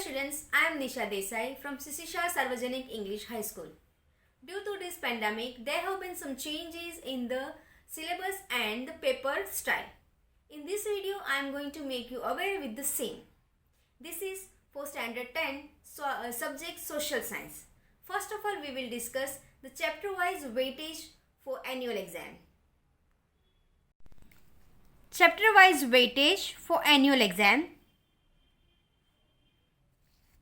students, I am Nisha Desai from Sisisha Sarvajanik English High School. Due to this pandemic, there have been some changes in the syllabus and the paper style. In this video, I am going to make you aware with the same. This is for Standard 10 subject Social Science. First of all, we will discuss the chapter-wise weightage for annual exam. Chapter-wise weightage for annual exam.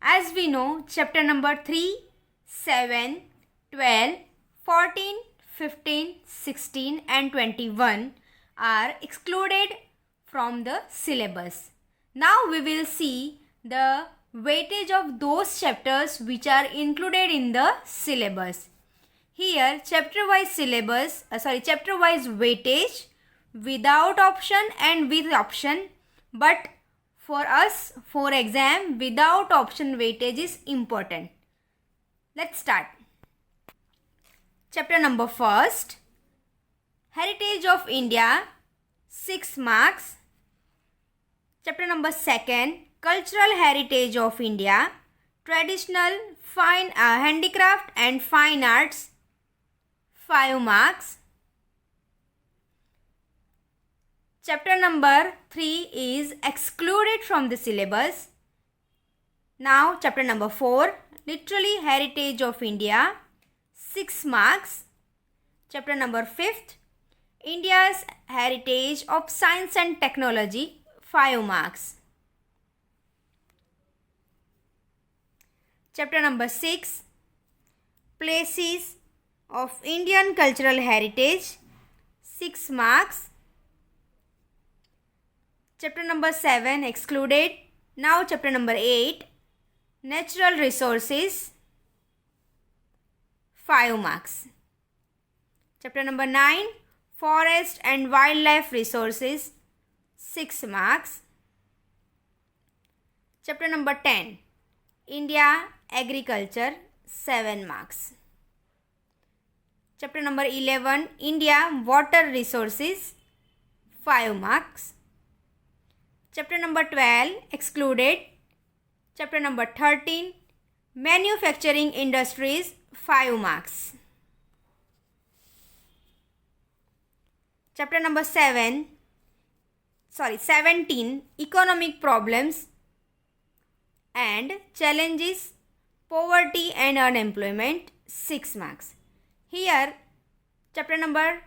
As we know, chapter number 3, 7, 12, 14, 15, 16 and 21 are excluded from the syllabus. Now we will see the weightage of those chapters which are included in the syllabus. Here chapter-wise weightage without option and with option, but for us, for exam, without option weightage is important. Let's start. Chapter number 1, Heritage of India, 6 marks. Chapter number 2, Cultural Heritage of India, Traditional Handicraft and Fine Arts, 5 marks. Chapter number 3 is excluded from the syllabus. Now chapter number 4, Literary Heritage of India, 6 marks. Chapter number 5, India's Heritage of Science and Technology, 5 marks. Chapter number 6, Places of Indian Cultural Heritage, 6 marks. Chapter number 7 excluded. Now chapter number 8, Natural Resources, 5 marks. Chapter number 9, Forest and Wildlife Resources, 6 marks. Chapter number 10, India Agriculture, 7 marks. Chapter number 11, India Water Resources, 5 marks. Chapter number 12 excluded. Chapter number 13, Manufacturing Industries, 5 marks. Chapter number 17, Economic Problems and Challenges, Poverty and Unemployment, 6 marks. Here chapter number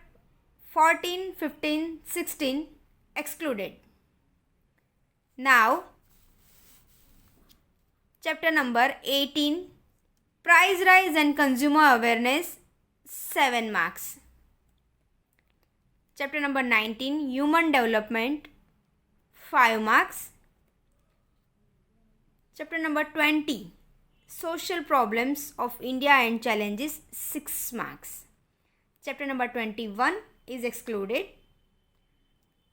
14, 15, 16 excluded. Now chapter number 18, Price Rise and Consumer Awareness, 7 marks. Chapter number 19, Human Development, 5 marks. Chapter number 20, Social Problems of India and Challenges, 6 marks. Chapter number 21 is excluded.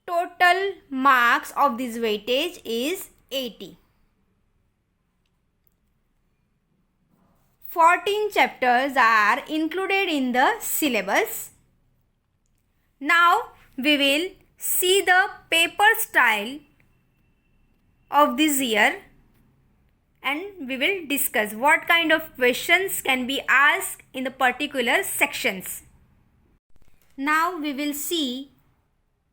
Total marks of this weightage is 80. 14 chapters are included in the syllabus. Now we will see the paper style of this year and we will discuss what kind of questions can be asked in the particular sections. Now we will see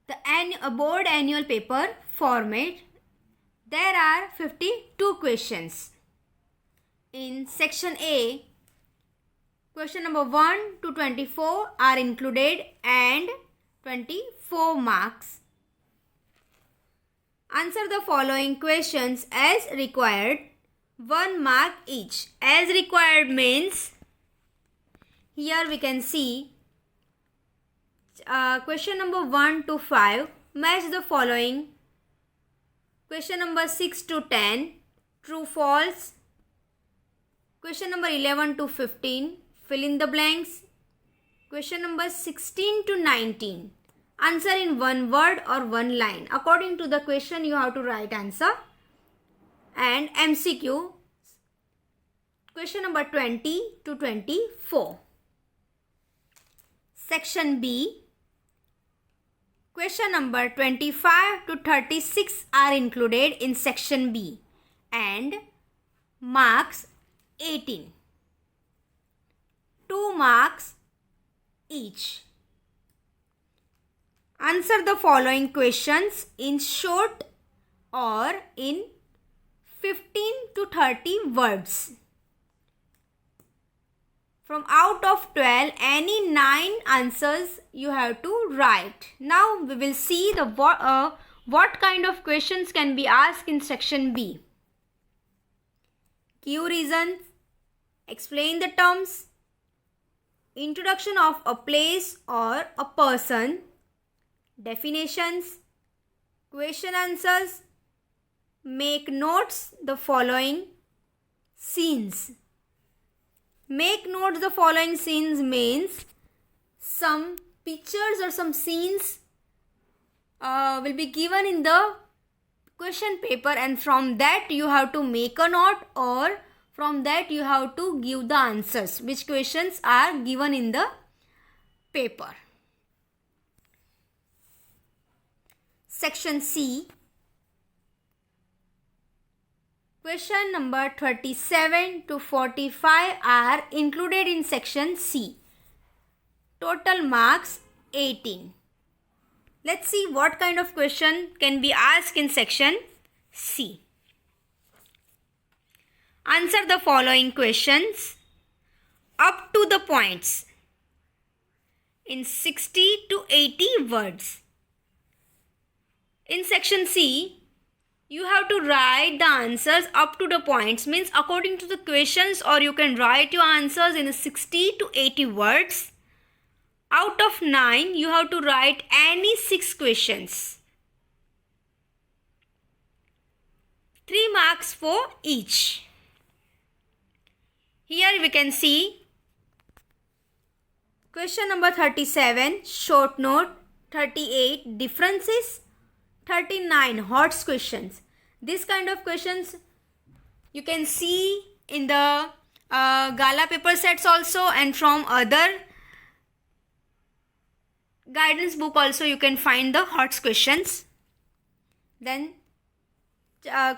the board annual paper format. There are 52 questions. In section A, question number 1 to 24 are included and 24 marks. Answer the following questions as required, 1 mark each. As required means, here we can see question number 1 to 5 match the following. Question number 6 to 10 true false. Question number 11 to 15 fill in the blanks. Question number 16 to 19 answer in one word or one line. According to the question you have to write answer. And MCQ question number 20 to 24. Section B, question number 25 to 36 are included in section B and marks 18. 2 marks each. Answer the following questions in short or in 15 to 30 words. From out of 12, any 9 answers you have to write. Now we will see the what kind of questions can be asked in section B. Give reasons, explain the terms, introduction of a place or a person, definitions, question answers, make notes the following scenes. Make notes the following scenes means some pictures or some scenes will be given in the question paper, and from that you have to make a note, or from that you have to give the answers which questions are given in the paper. Section C. Question number 37 to 45 are included in section C. Total marks 18. Let's see what kind of question can be asked in section C. Answer the following questions up to the points in 60 to 80 words. In section C, you have to write the answers up to the points, means according to the questions, or you can write your answers in 60 to 80 words. Out of 9, you have to write any 6 questions. 3 marks for each. Here we can see question number 37, short note, 38, differences, 39, hot questions. This kind of questions you can see in the Gala paper sets also, and from other guidance book also you can find the hot questions. Then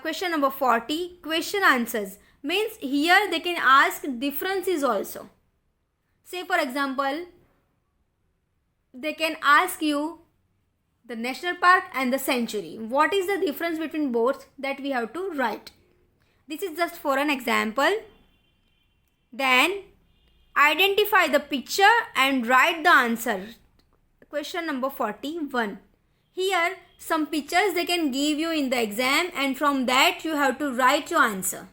question number 40, question answers, means here they can ask differences also. Say for example, they can ask you the national park and the sanctuary. What is the difference between both? That we have to write. This is just for an example. Then identify the picture and write the answer. Question number 41. Here some pictures they can give you in the exam, and from that you have to write your answer.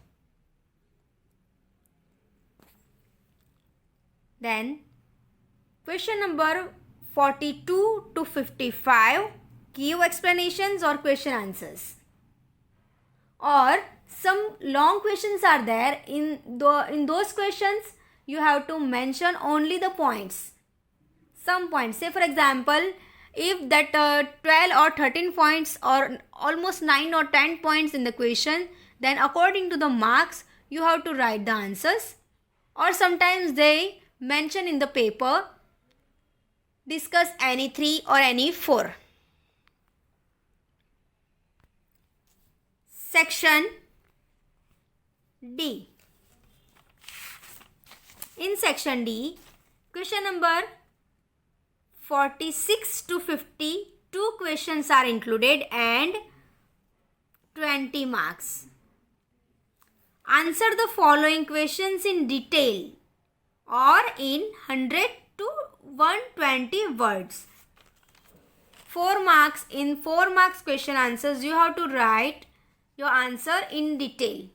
Then question number 42 to 55, give explanations or question answers. Or some long questions are there. In those questions you have to mention only the points. Some points. Say for example, if that 12 or 13 points or almost 9 or 10 points in the question, then according to the marks you have to write the answers. Or sometimes they mention in the paper, discuss any 3 or any 4. Section D. In section D, question number 46 to 50, 2 questions are included and 20 marks. Answer the following questions in detail or in 100 to 120 words. 4 marks. In 4 marks question answers, you have to write your answer in detail.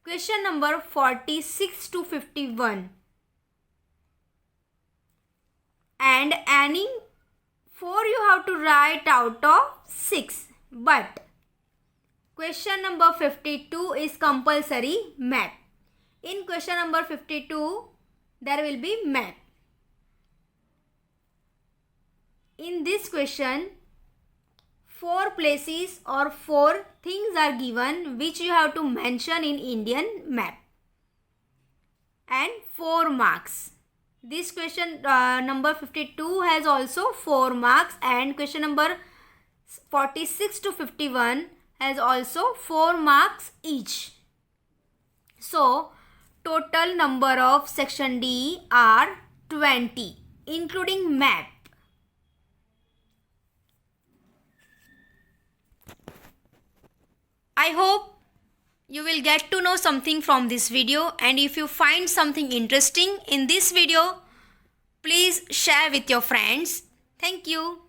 Question number 46 to 51. And any 4 you have to write out of 6. But question number 52 is compulsory map. In question number 52, there will be map. In this question, 4 places or 4 things are given which you have to mention in Indian map. And 4 marks. This question number 52 has also 4 marks, and question number 46 to 51 has also 4 marks each. So, total number of section D are 20, including map. I hope you will get to know something from this video, and if you find something interesting in this video, please share with your friends. Thank you.